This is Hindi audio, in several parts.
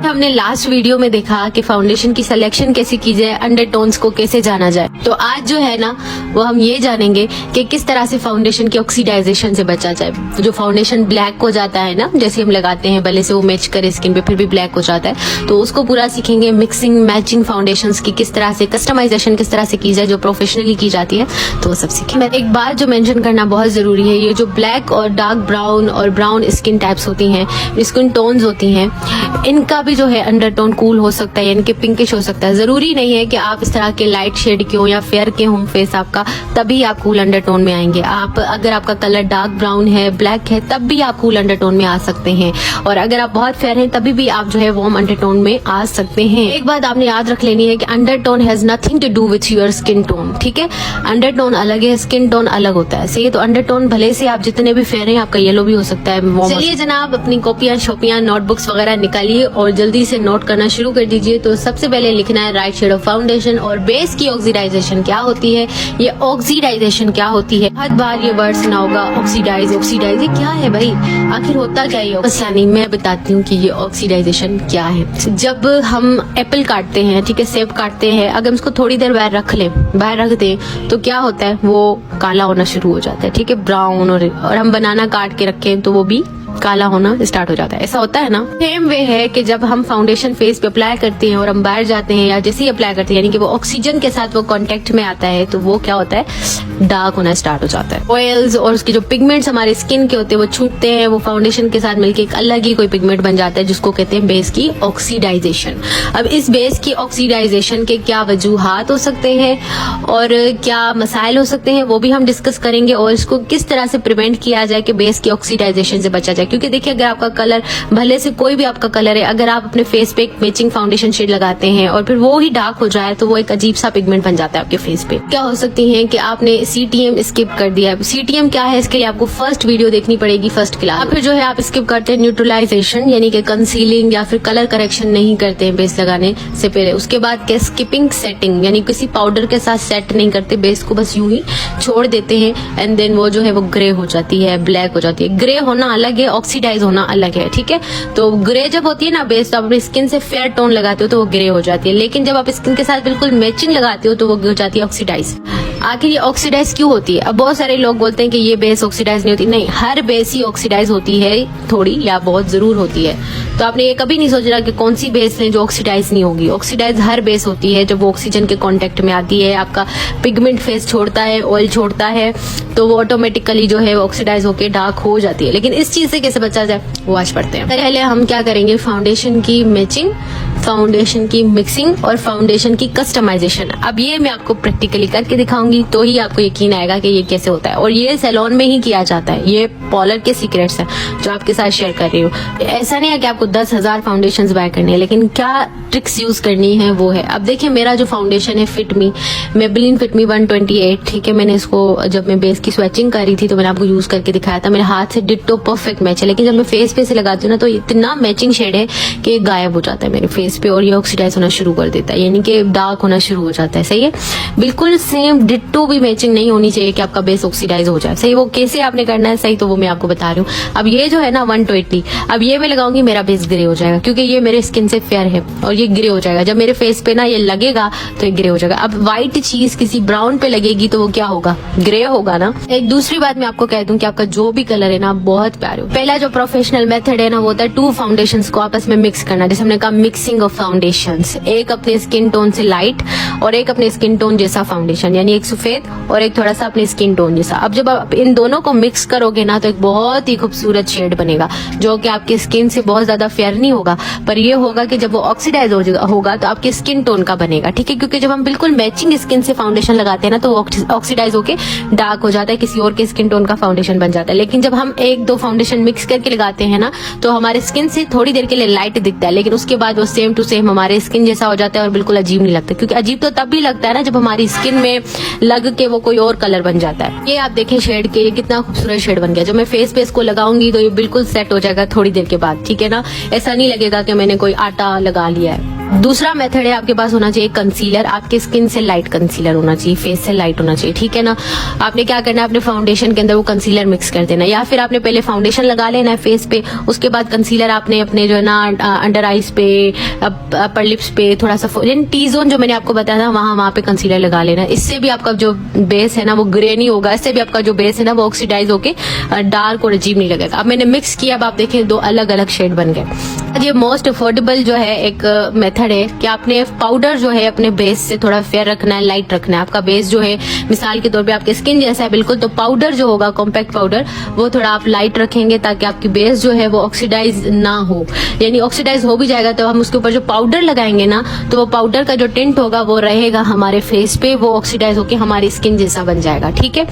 हमने लास्ट वीडियो में देखा कि फाउंडेशन की सिलेक्शन कैसे की जाए, अंडरटोन्स को कैसे जाना जाए, तो आज जो है ना वो हम ये जानेंगे कि किस तरह से फाउंडेशन की ऑक्सीडाइजेशन से बचा जाए। जो फाउंडेशन ब्लैक हो जाता है ना, जैसे हम लगाते हैं भले से वो मैच करे स्किन पे फिर भी ब्लैक हो जाता है, तो उसको पूरा सीखेंगे। मिक्सिंग मैचिंग फाउंडेशंस की किस तरह से, कस्टमाइजेशन किस तरह से की जाए जो प्रोफेशनली की जाती है, तो वो सब सीखेंगे। एक बात जो मेंशन करना बहुत जरूरी है, ये जो ब्लैक और डार्क ब्राउन और ब्राउन स्किन टाइप्स होती हैं, स्किन टोन्स होती हैं, इनका भी जो है अंडरटोन कूल हो सकता है, यानी कि पिंकिश हो सकता है। जरूरी नहीं है कि आप इस तरह के लाइट शेड के हो या फेयर के हो फेस आपका, तभी आप कूल अंडरटोन में आएंगे। आप अगर आपका कलर डार्क ब्राउन है, ब्लैक है, तब भी आप कूल अंडरटोन में आ सकते हैं। और अगर आप बहुत फेयर हैं तभी भी आप जो है वार्म अंडरटोन में आ सकते हैं। एक बात आपने याद रख लेनी है कि undertone has nothing to do with your skin tone, ठीक है। अंडरटोन अलग है, स्किन टोन अलग होता है। सही, तो अंडरटोन भले से आप जितने भी फेयर हैं, आपका येलो भी हो सकता है। चलिए जनाब, अपनी कॉपियां शॉपियां नोटबुक्स वगैरह निकालिए और जल्दी से नोट करना शुरू कर दीजिए। तो सबसे पहले लिखना है राइट शेड ऑफ फाउंडेशन और बेस की ऑक्सीडाइजेशन क्या होती है। ये ऑक्सीडाइजेशन क्या होती है, हर बार ये वर्ड सुना होगा, ऑक्सीडाइज ऑक्सीडाइज, ये क्या है भाई, आखिर होता क्या है? नहीं, मैं बताती हूँ कि ये ऑक्सीडाइजेशन क्या है। जब हम एप्पल काटते हैं, ठीक है, सेब काटते हैं, अगर इसको थोड़ी देर बाहर रख लें, बाहर रख दें, तो क्या होता है, वो काला होना शुरू हो जाता है, ठीक है, ब्राउन। और हम बनाना काट के रखें तो वो भी काला होना स्टार्ट हो जाता है। ऐसा होता है ना। सेम वे है कि जब हम फाउंडेशन फेस पे अप्लाई करते हैं और हम बाहर जाते हैं या जैसे ही अप्लाई करते हैं, यानी कि वो ऑक्सीजन के साथ वो कांटेक्ट में आता है, तो वो क्या होता है, डार्क होना स्टार्ट हो जाता है। ऑयल्स और उसके जो पिगमेंट्स हमारे स्किन के होते हैं वो छूटते हैं, वो फाउंडेशन के साथ मिलकर एक अलग ही कोई पिगमेंट बन जाता है, जिसको कहते हैं बेस की ऑक्सीडाइजेशन। अब इस बेस की ऑक्सीडाइजेशन के क्या वजूहात हो सकते हैं और क्या मसाइल हो सकते हैं, वो भी हम डिस्कस करेंगे। और इसको किस तरह से प्रिवेंट किया जाए कि बेस की ऑक्सीडाइजेशन से बचा जाए। क्योंकि देखिए, अगर आपका कलर भले से कोई भी आपका कलर है, अगर आप अपने फेस पे एक मैचिंग फाउंडेशन शेड लगाते हैं और फिर वो ही डार्क हो जाए, तो वो एक अजीब सा पिगमेंट बन जाता है आपके फेस पे। क्या हो सकती है कि आपने CTM स्किप कर दिया है। CTM क्या है, इसके लिए आपको फर्स्ट वीडियो देखनी पड़ेगी, फर्स्ट क्लास। फिर जो है आप स्किप करते हैं न्यूट्रलाइजेशन, यानी कि कंसीलिंग या फिर कलर करेक्शन नहीं करते हैं बेस लगाने से पहले। उसके बाद क्या, स्किपिंग सेटिंग, यानी किसी पाउडर के साथ सेट नहीं करते बेस को, बस यूं ही छोड़ देते हैं। एंड देन वो जो है वो ग्रे हो जाती है, ब्लैक हो जाती है। ग्रे होना अलग है, ऑक्सीडाइज होना अलग है, ठीक है। तो ग्रे जब होती है ना बेस, तो आप अपनी स्किन से फेयर टोन लगाते हो तो वो ग्रे हो जाती है, लेकिन जब आप स्किन के साथ बिल्कुल मैचिंग लगाते हो तो वो हो जाती है ऑक्सीडाइज। आखिर ये ऑक्सीडाइज क्यों होती है? अब बहुत सारे लोग बोलते हैं कि ये बेस ऑक्सीडाइज नहीं होती। नहीं, हर बेस ही ऑक्सीडाइज होती है, थोड़ी या बहुत जरूर होती है। तो आपने ये कभी नहीं सोचना कि कौन सी बेस लें जो ऑक्सीडाइज नहीं होगी। ऑक्सीडाइज हर बेस होती है जब वो ऑक्सीजन के कांटेक्ट में आती है, आपका पिगमेंट फेस छोड़ता है, ऑयल छोड़ता है, तो वो ऑटोमेटिकली जो है ऑक्सीडाइज होकर डार्क हो जाती है। लेकिन इस चीज से कैसे बचा जाए, वो आज पढ़ते हैं। पहले हम क्या करेंगे, फाउंडेशन की मैचिंग, फाउंडेशन की मिक्सिंग और फाउंडेशन की कस्टमाइजेशन। अब ये मैं आपको प्रैक्टिकली करके दिखाऊंगी, तो ही आपको यकीन आएगा कि ये कैसे होता है। और ये सैलून में ही किया जाता है। ये पॉलर के सीक्रेट्स हैं जो आपके साथ शेयर कर रही हूँ। ऐसा नहीं है कि आपको 10,000 फाउंडेशंस बाय करनी है, लेकिन क्या ट्रिक्स यूज करनी है वो है। अब देखिए, मेरा जो फाउंडेशन है फिट मी, मेबेलिन फिट मी 128, ठीक है। मैंने इसको जब मैं बेस की स्वेचिंग कर रही थी तो मैंने आपको यूज करके दिखाया था। मेरे हाथ से डिट्टो परफेक्ट मैच है, लेकिन जब मैं फेस पे से लगाती हूँ ना, तो इतना मैचिंग शेड है कि ये गायब हो जाता है मेरे फेस पे और ये ऑक्सीडाइज होना शुरू कर देता है, यानी कि डार्क होना शुरू हो जाता है। सही है, बिल्कुल सेम डिट्टो भी मैचिंग नहीं होनी चाहिए कि आपका बेस ऑक्सीडाइज हो जाए। सही, वो कैसे आपने करना है, सही, तो वो मैं आपको बता रही हूँ। अब ये जो है ना 120, अब ये मैं लगाऊंगी, मेरा बेस ग्रे हो जाएगा, क्योंकि ये मेरे स्किन से फेयर है और ये ग्रे हो जाएगा। जब मेरे फेस पे ना ये लगेगा तो ये ग्रे हो जाएगा। अब व्हाइट चीज किसी ब्राउन पे लगेगी तो वो क्या होगा, ग्रे होगा ना। एक दूसरी बात मैं आपको कह दूं कि आपका जो भी कलर है ना, बहुत प्यारे हो। पहला जो प्रोफेशनल मेथड है ना, वो होता है 2 फाउंडेशंस को आपस में मिक्स करना, जैसे हमने कहा मिक्सिंग ऑफ फाउंडेशंस। एक अपने स्किन टोन से लाइट और एक अपने स्किन टोन जैसा फाउंडेशन, यानी एक सफेद और एक थोड़ा सा अपने स्किन टोन जैसा। अब जब आप इन दोनों को मिक्स करोगे ना, तो एक बहुत ही खूबसूरत शेड बनेगा, जो कि आपकी स्किन से बहुत ज्यादा फेयर नहीं होगा, पर ये होगा कि जब वो ऑक्सीडाइज होगा तो आपके स्किन टोन का बनेगा, ठीक है। क्योंकि जब हम बिल्कुल मैचिंग स्किन से फाउंडेशन लगाते हैं ना, तो ऑक्सीडाइज होके डार्क हो जाता है, किसी और के स्किन टोन का फाउंडेशन बन जाता है। लेकिन जब हम 1-2 फाउंडेशन मिक्स करके लगाते हैं ना, तो हमारे स्किन से थोड़ी देर के लिए लाइट दिखता है, लेकिन उसके बाद वो सेम टू सेम हमारे स्किन जैसा हो जाता है और बिल्कुल अजीब नहीं लगता। क्योंकि अजीब तो तब भी लगता है ना जब हमारी स्किन में लग के वो कोई और कलर बन जाता है। ये आप देखें शेड के, ये कितना खूबसूरत शेड बन गया। जब मैं फेस पे इसको लगाऊंगी तो ये बिल्कुल सेट हो जाएगा थोड़ी देर के बाद, ठीक है ना। ऐसा नहीं लगेगा कि मैंने कोई आटा लगा लिया है। दूसरा मेथड है, आपके पास होना चाहिए कंसीलर। आपके स्किन से लाइट कंसीलर होना चाहिए, फेस से लाइट होना चाहिए, ठीक है ना। आपने क्या करना है, अपने फाउंडेशन के अंदर वो कंसीलर मिक्स कर देना, या फिर आपने पहले फाउंडेशन लगा लेना है फेस पे, उसके बाद कंसीलर आपने अपने जो है ना अंडर आईज पे, अपर लिप्स पे, थोड़ा सा टी जोन जो मैंने आपको बताया था वहां पे कंसीलर लगा लेना। इससे भी आपका जो बेस है ना वो ग्रे नहीं होगा, इससे भी आपका जो बेस है ना वो ऑक्सीडाइज होके डार्क और अजीब नहीं लगेगा। अब मैंने मिक्स किया, अब आप देखें 2 अलग अलग शेड बन गए। ये मोस्ट अफोर्डेबल जो है एक मेथड है कि आपने पाउडर जो है अपने बेस से थोड़ा फेयर रखना है, लाइट रखना है। आपका बेस जो है मिसाल के तौर पे आपके स्किन जैसा है बिल्कुल, तो पाउडर जो होगा कॉम्पैक्ट पाउडर वो थोड़ा आप लाइट रखेंगे ताकि आपकी बेस जो है वो ऑक्सीडाइज ना हो। यानी ऑक्सीडाइज हो भी जाएगा तो हम उसके ऊपर जो पाउडर लगाएंगे ना तो वो पाउडर का जो टिंट होगा वो रहेगा हमारे फेस पे, वो ऑक्सीडाइज होकर हमारी स्किन जैसा बन जाएगा, ठीक है।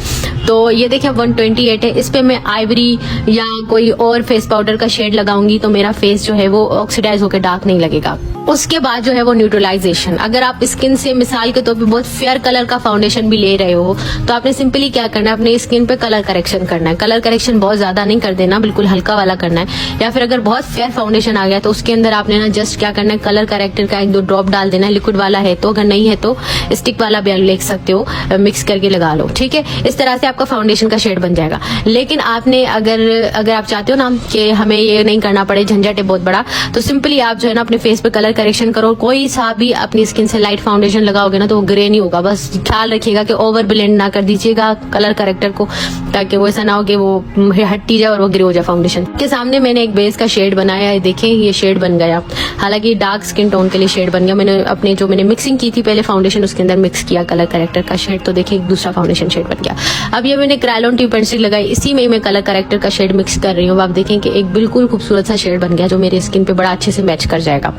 तो ये देखिए 128 है, इस पे मैं आइवरी या कोई और फेस पाउडर का शेड लगाऊंगी तो मेरा फेस जो है वो ऑक्सीडाइज होकर डार्क नहीं लगेगा। उसके बाद जो है वो न्यूट्रलाइजेशन। अगर आप स्किन से मिसाल के तौर पे बहुत फेयर कलर का फाउंडेशन भी ले रहे हो तो आपने सिंपली क्या करना है, अपने स्किन पे कलर करेक्शन करना है। कलर करेक्शन बहुत ज्यादा नहीं कर देना, बिल्कुल हल्का वाला करना है। या फिर अगर बहुत फेयर फाउंडेशन आ गया तो उसके अंदर आपने ना जस्ट क्या करना है, कलर करेक्टर का 1-2 ड्रॉप डाल देना है, लिक्विड वाला है तो, अगर नहीं है तो स्टिक वाला भी ले सकते हो, मिक्स करके लगा लो, ठीक है। इस तरह से आपका फाउंडेशन का शेड बन जाएगा। लेकिन आपने अगर आप चाहते हो ना कि हमें ये नहीं करना पड़े, झंझट है बहुत बड़ा, तो सिंपली आप जो है ना अपने फेस पे कलर करेक्शन करो। कोई सा भी अपनी स्किन से लाइट फाउंडेशन लगाओगे ना तो वो ग्रे नहीं होगा। बस ख्याल रखिएगा कि ओवर ब्लेंड ना कर दीजिएगा कलर करेक्टर को, ताकि वो ऐसा ना हो कि वो हट्टी जाए और वो ग्रे हो जाए फाउंडेशन के सामने। मैंने एक बेस का शेड बनाया है, देखें ये शेड बन गया। हालांकि डार्क स्किन टोन के लिए शेड बन गया। मैंने मैंने मिक्सिंग की थी पहले फाउंडेशन, उसके अंदर मिक्स किया कलर करेक्टर का शेड, तो देखिए एक दूसरा फाउंडेशन शेड बन गया। अब ये मैंने क्रायोन ट्यूब पेंसिल लगाई, इसी में मैं कलर करेक्टर का शेड मिक्स कर रही हूँ। आप देखें कि एक बिल्कुल खूबसूरत सा शेड बन गया जो मेरी स्किन पे बड़ा अच्छे से मैच कर जाएगा।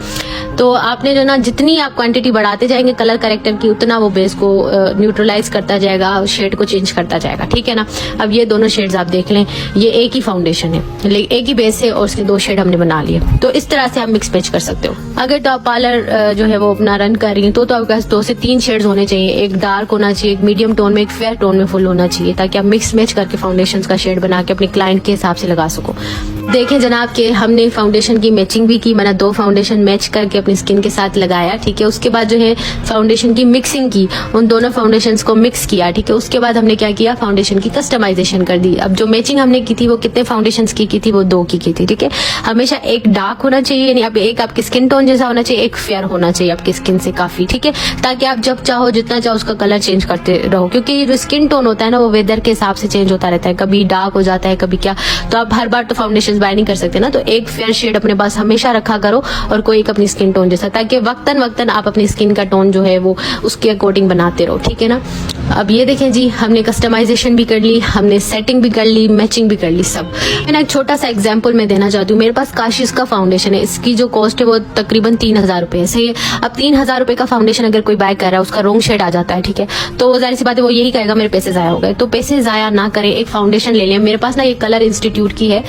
तो आपने जो ना जितनी आप क्वांटिटी बढ़ाते जाएंगे कलर करेक्टर की, उतना वो बेस को न्यूट्रलाइज करता जाएगा, शेड को चेंज करता जाएगा, ठीक है ना। अब ये दोनों शेड्स आप देख लें, ये एक ही फाउंडेशन है, एक ही बेस है और उसके 2 शेड हमने बना लिए। तो इस तरह से आप मिक्स मैच कर सकते हो। अगर तो आप पार्लर जो है वो अपना रन कर रही हैं तो आपके पास 2 से 3 शेड्स होने चाहिए। एक डार्क होना चाहिए, एक मीडियम टोन में, एक फेयर टोन में फुल होना चाहिए, ताकि आप मिक्स मैच करके फाउंडेशन का शेड बना के अपने क्लाइंट के हिसाब से लगा सको। देखें जनाब कि हमने फाउंडेशन की मैचिंग भी की, मैंने 2 फाउंडेशन मैच करके अपनी स्किन के साथ लगाया, ठीक है। उसके बाद जो है फाउंडेशन की मिक्सिंग की, उन दोनों फाउंडेशंस को मिक्स किया, ठीक है। उसके बाद हमने क्या किया, फाउंडेशन की कस्टमाइजेशन कर दी। अब जो मैचिंग हमने की थी वो कितने फाउंडेशंस की थी, वो 2 की थी, ठीक है। हमेशा एक डार्क होना चाहिए, यानी अब एक आपकी स्किन टोन जैसा होना चाहिए, एक फेयर होना चाहिए आपकी स्किन से काफी, ठीक है, ताकि आप जब चाहो जितना चाहो उसका कलर चेंज करते रहो। क्योंकि जो स्किन टोन होता है ना वो वेदर के हिसाब से चेंज होता रहता है, कभी डार्क हो जाता है कभी क्या, तो आप हर बार तो फाउंडेशन बाय नहीं कर सकते ना। तो एक फेयर शेड अपने पास हमेशा रखा करो और कोई एक अपनी स्किन टोन जैसा, ताकि वक्तन वक्तन आप अपनी स्किन का टोन जो है वो उसके अकॉर्डिंग बनाते रहो, ठीक है ना। अब ये देखें जी, हमने कस्टमाइजेशन भी कर ली, हमने सेटिंग भी कर ली, मैचिंग भी कर ली, सब। मैंने एक छोटा सा एग्जांपल मैं देना चाहती हूँ। मेरे पास काशिश का फाउंडेशन है, इसकी जो कॉस्ट है वो तकरीबन 3000 रुपए है, सही है। अब 3000 रुपए का फाउंडेशन अगर कोई बाय कर रहा है, उसका रॉन्ग शेड आ जाता है, ठीक है, तो जाहिर सी बात है वो यही कहेगा मेरे पैसे जाया हो गए। तो पैसे जाया ना करें, एक फाउंडेशन ले लें। मेरे पास ना ये कलर इंस्टीट्यूट की है,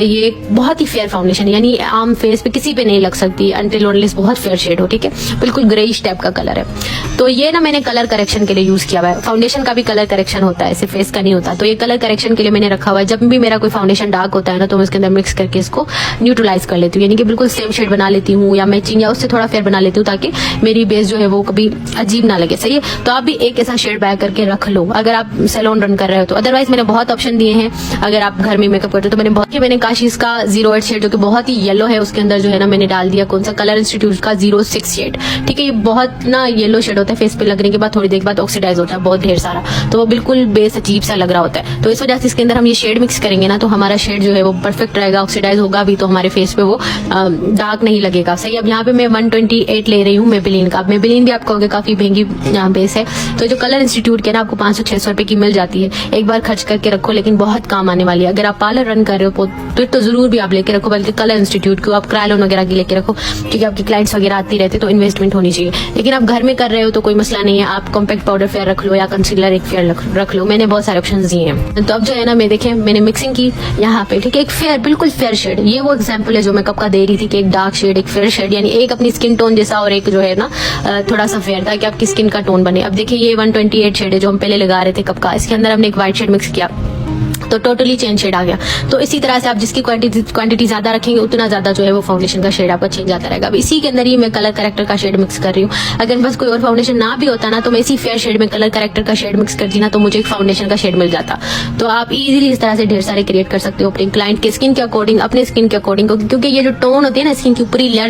ये बहुत ही फेयर फाउंडेशन, यानी आम फेस पे किसी पे नहीं लग सकती अनटिल अनलेस बहुत फेयर शेड हो, ठीक है, बिल्कुल ग्रेइश टाइप का कलर है। तो ये ना मैंने कलर करेक्शन के लिए यूज किया हुआ है। फाउंडेशन का भी कलर करेक्शन होता है, सिर्फ फेस का नहीं होता। तो ये कलर करेक्शन के लिए मैंने रखा हुआ है। जब भी मेरा कोई फाउंडेशन डार्क होता है ना तो मैं इसके अंदर मिक्स करके इसको न्यूट्रलाइज कर लेती हूँ, यानी कि बिल्कुल सेम शेड बना लेती हूँ, या मैचिंग या उससे थोड़ा फेयर बना लेती हूँ, ताकि मेरी बेस जो है वो कभी अजीब ना लगे, सही है। तो आप भी एक ऐसा शेड बाय करके रख लो अगर आप सैलून रन कर रहे हो तो। अदरवाइज मैंने बहुत ऑप्शन दिए हैं अगर आप घर में मेकअप करते हो तो। मैंने काशिश का 08 शेड जो कि बहुत ही येलो है, उसके अंदर जो है ना मैंने डाल दिया कौन सा, कलर इंस्टीट्यूट का 06 शेड, ठीक है। ये बहुत ना येलो शेड होता है, फेस पे लगने के बाद थोड़ी देर बाद ऑक्सीडाइज होता है बहुत ढेर सारा, तो वो बिल्कुल बेस अजीब सा लग रहा होता है। तो इस वजह से इसके अंदर हम ये शेड मिक्स करेंगे ना तो हमारा शेड जो है वो परफेक्ट रहेगा, ऑक्सीडाइज होगा भी तो हमारे फेस पे वो डार्क नहीं लगेगा, सही। अब यहाँ पे मैं 128 ले रही हूँ मेबेलिन का। मेबेलिन भी आप कहोगे काफी महंगी बेस है, तो जो कलर इंस्टीट्यूट के ना आपको 500-600 रुपए की मिल जाती है। एक बार खर्च करके रखो, लेकिन बहुत काम आने वाली है। अगर आप पार्लर रन कर रहे हो तो जरूर भी आप लेके रखो, बल्कि कलर इंस्टीट्यूट को आप क्रायोन वगैरह की लेके रखो, क्योंकि आपके क्लाइंट्स वगैरह आती रहते तो इन्वेस्टमेंट होनी चाहिए। लेकिन आप घर में कर रहे हो तो कोई मसला नहीं है, आप कॉम्पैक्ट पाउडर फेयर रख लो या कंसीलर एक फेयर रख लो। मैंने बहुत सारे ऑप्शन दिए हैं। तो अब जो है ना मैं देखें मैंने मिक्सिंग की यहाँ पे, ठीक है, एक फेयर बिल्कुल फेयर शेड। ये वो एग्जाम्पल है जो मैं कब का दे रही थी कि एक डार्क शेड एक फेयर शेड, यानी एक अपनी स्किन टोन जैसा और एक जो है ना थोड़ा सा फेयर, ताकि आपकी स्किन का टोन बने। अब देखिए ये 128 शेड है जो हम पहले लगा रहे थे कब का, इसके अंदर हमने एक व्हाइट शेड मिक्स किया तो टोटली चेंज शेड आ गया। तो इसी तरह से आप जिसकी क्वांटिटी ज्यादा रखेंगे उतना ज्यादा जो है वो फाउंडेशन का शेड आपका चेंज आता रहेगा। अब इसी के अंदर ही मैं कलर करेक्टर का शेड मिक्स कर रही हूँ। अगर बस कोई और फाउंडेशन ना भी होता ना तो मैं इसी फेयर शेड में कलर करेक्टर का शेड मिक्स करती ना तो मुझे एक फाउंडेशन का शेड मिल जाता। तो आप इजीली इस तरह से ढेर सारे क्रिएट कर सकते हो अपने क्लाइंट के स्किन के अकॉर्डिंग, अपने स्किन के अकॉर्डिंग, क्योंकि ये जो टोन होती है ना स्किन की ऊपरी लेयर